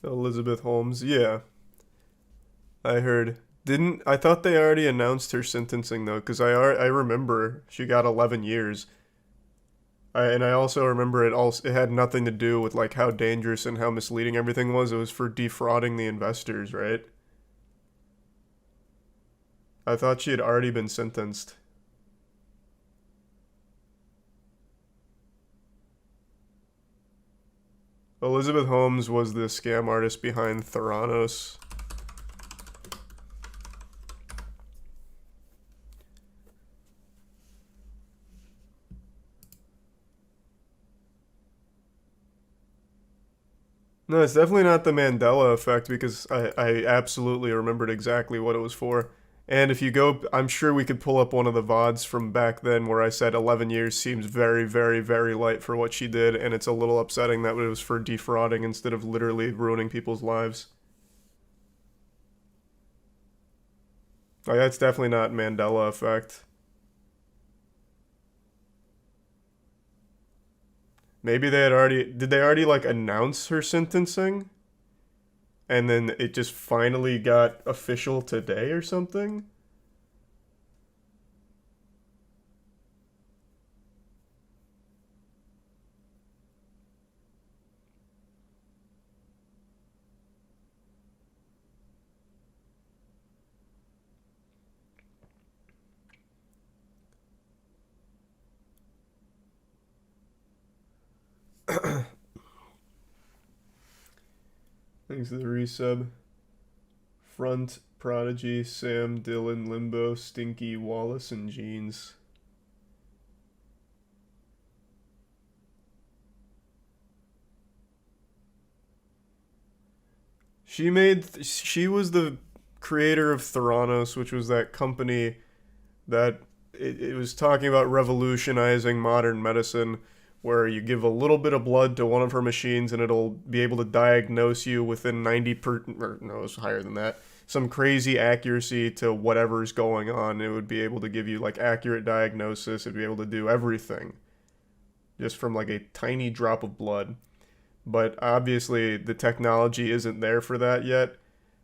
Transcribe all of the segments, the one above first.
Elizabeth Holmes, yeah. I heard. Didn't I thought they already announced her sentencing though? Because I remember she got 11 years. And I also remember it had nothing to do with like how dangerous and how misleading everything was. It was for defrauding the investors, right? I thought she had already been sentenced. Elizabeth Holmes was the scam artist behind Theranos. No, it's definitely not the Mandela effect because I absolutely remembered exactly what it was for. And if you go, I'm sure we could pull up one of the VODs from back then where I said 11 years seems very, very, very light for what she did, and it's a little upsetting that it was for defrauding instead of literally ruining people's lives. Like, that's definitely not Mandela effect. Maybe they had already, did they already like announce her sentencing? And then it just finally got official today or something? Thanks to the resub. Front, Prodigy, Sam, Dylan, Limbo, Stinky, Wallace, and Jeans. She was the creator of Theranos, which was that company that it was talking about revolutionizing modern medicine, where you give a little bit of blood to one of her machines and it'll be able to diagnose you within 90 or no, it's higher than that. Some crazy accuracy to whatever's going on. It would be able to give you like accurate diagnosis. It'd be able to do everything just from like a tiny drop of blood. But obviously, the technology isn't there for that yet.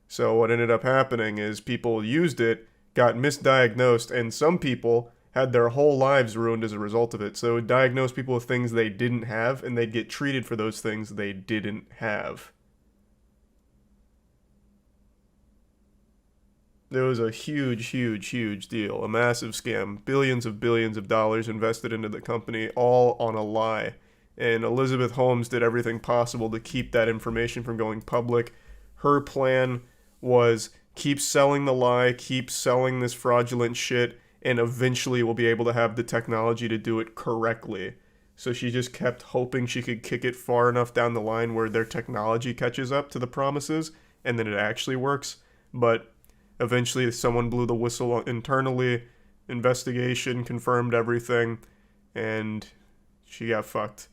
So, what ended up happening is people used it, got misdiagnosed, and some people had their whole lives ruined as a result of it. So, it would diagnose people with things they didn't have, and they'd get treated for those things they didn't have. It was a huge, huge, huge deal, a massive scam. Billions of dollars invested into the company, all on a lie. And Elizabeth Holmes did everything possible to keep that information from going public. Her plan was keep selling the lie, keep selling this fraudulent shit, and eventually we'll be able to have the technology to do it correctly. So she just kept hoping she could kick it far enough down the line where their technology catches up to the promises and then it actually works. But eventually, someone blew the whistle internally. Investigation confirmed everything, and she got fucked.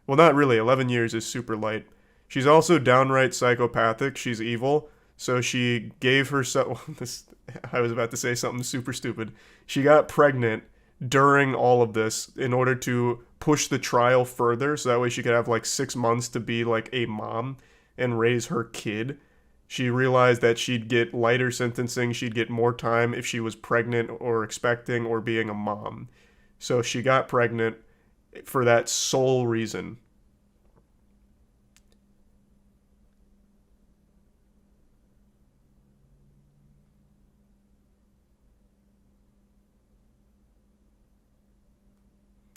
Well, not really. 11 years is super light. She's also downright psychopathic. She's evil. So she gave herself. This, I was about to say something super stupid. She got pregnant during all of this in order to push the trial further, so that way she could have like 6 months to be like a mom and raise her kid. She realized that she'd get lighter sentencing, she'd get more time if she was pregnant or expecting or being a mom. So she got pregnant for that sole reason.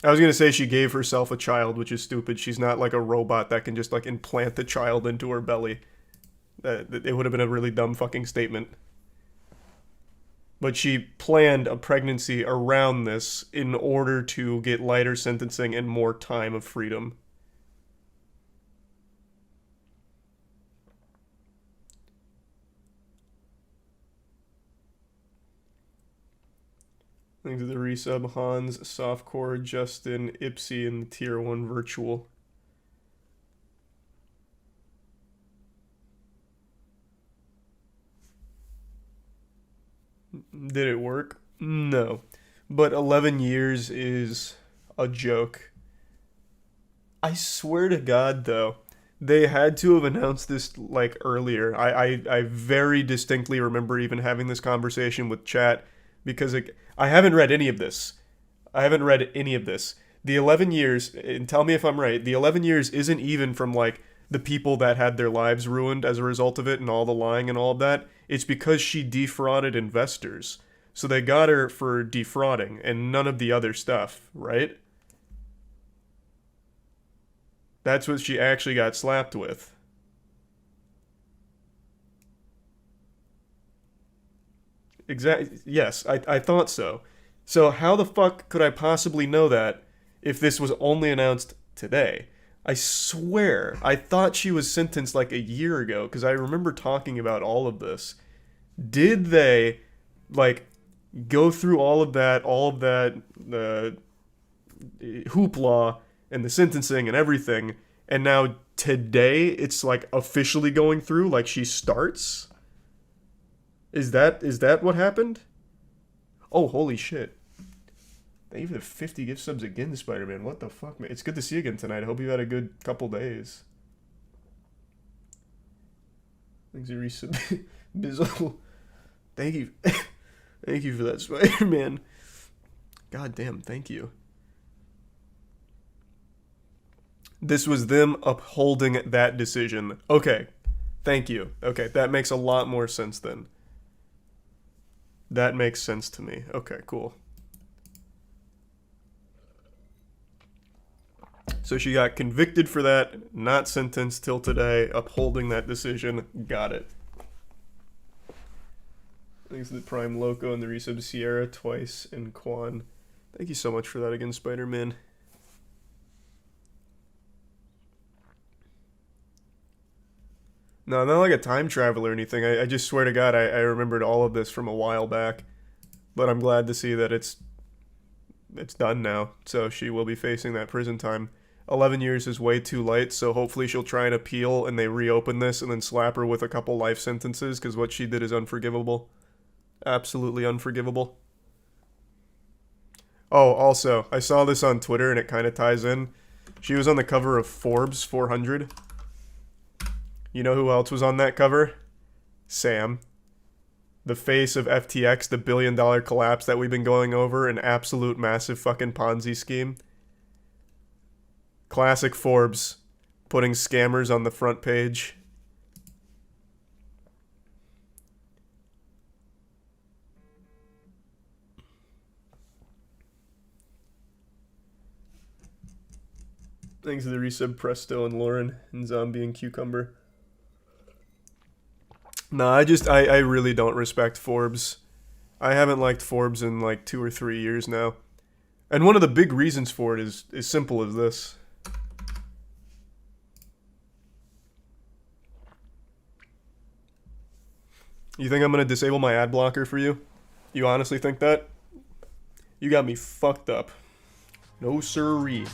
I was gonna say she gave herself a child, which is stupid. She's not like a robot that can just like implant the child into her belly. It would have been a really dumb fucking statement. But she planned a pregnancy around this in order to get lighter sentencing and more time of freedom. Thanks to the resub, Hans, Softcore, Justin, Ipsy, and the Tier 1 Virtual. Did it work? No. But 11 years is a joke. I swear to God, though, They had to have announced this like earlier. I very distinctly remember even having this conversation with chat because I haven't read any of this. I haven't read any of this. The 11 years, and tell me if I'm right, the 11 years isn't even from like the people that had their lives ruined as a result of it and all the lying and all of that. It's because she defrauded investors. So they got her for defrauding and none of the other stuff, right? That's what she actually got slapped with. Exactly. Yes, I thought so. So how the fuck could I possibly know that if this was only announced today? I swear, I thought she was sentenced like a year ago because I remember talking about all of this. Did they like go through all of that hoopla and the sentencing and everything, and now today it's like officially going through, like she starts? Is that what happened? Oh, holy shit. Thank you for the 50 gift subs again, Spider-Man. What the fuck, man? It's good to see you again tonight. I hope you had a good couple days. Thanks for resub. Bizzle. Thank you. Thank you for that, Spider-Man. God damn, thank you. This was them upholding that decision. Okay. Thank you. Okay, that makes a lot more sense then. That makes sense to me. Okay, cool. So she got convicted for that, not sentenced till today, upholding that decision. Got it. Thanks to the Prime Loco and the resub Sierra twice and Quan. Thank you so much for that again, Spider-Man. No, I'm not like a time traveler or anything. I just swear to God, I remembered all of this from a while back. But I'm glad to see that it's done now. So she will be facing that prison time. 11 years is way too light, so hopefully she'll try and appeal and they reopen this and then slap her with a couple life sentences because what she did is unforgivable. Absolutely unforgivable. Oh, also, I saw this on Twitter and it kind of ties in. She was on the cover of Forbes 400. You know who else was on that cover? Sam. The face of FTX, the billion-dollar collapse that we've been going over, an absolute massive fucking Ponzi scheme. Classic Forbes, putting scammers on the front page. Thanks to the resub Presto and Lauren and Zombie and Cucumber. No, I really don't respect Forbes. I haven't liked Forbes in like 2 or 3 years now. And one of the big reasons for it is as simple as this. You think I'm going to disable my ad blocker for you? You honestly think that? You got me fucked up. No siree.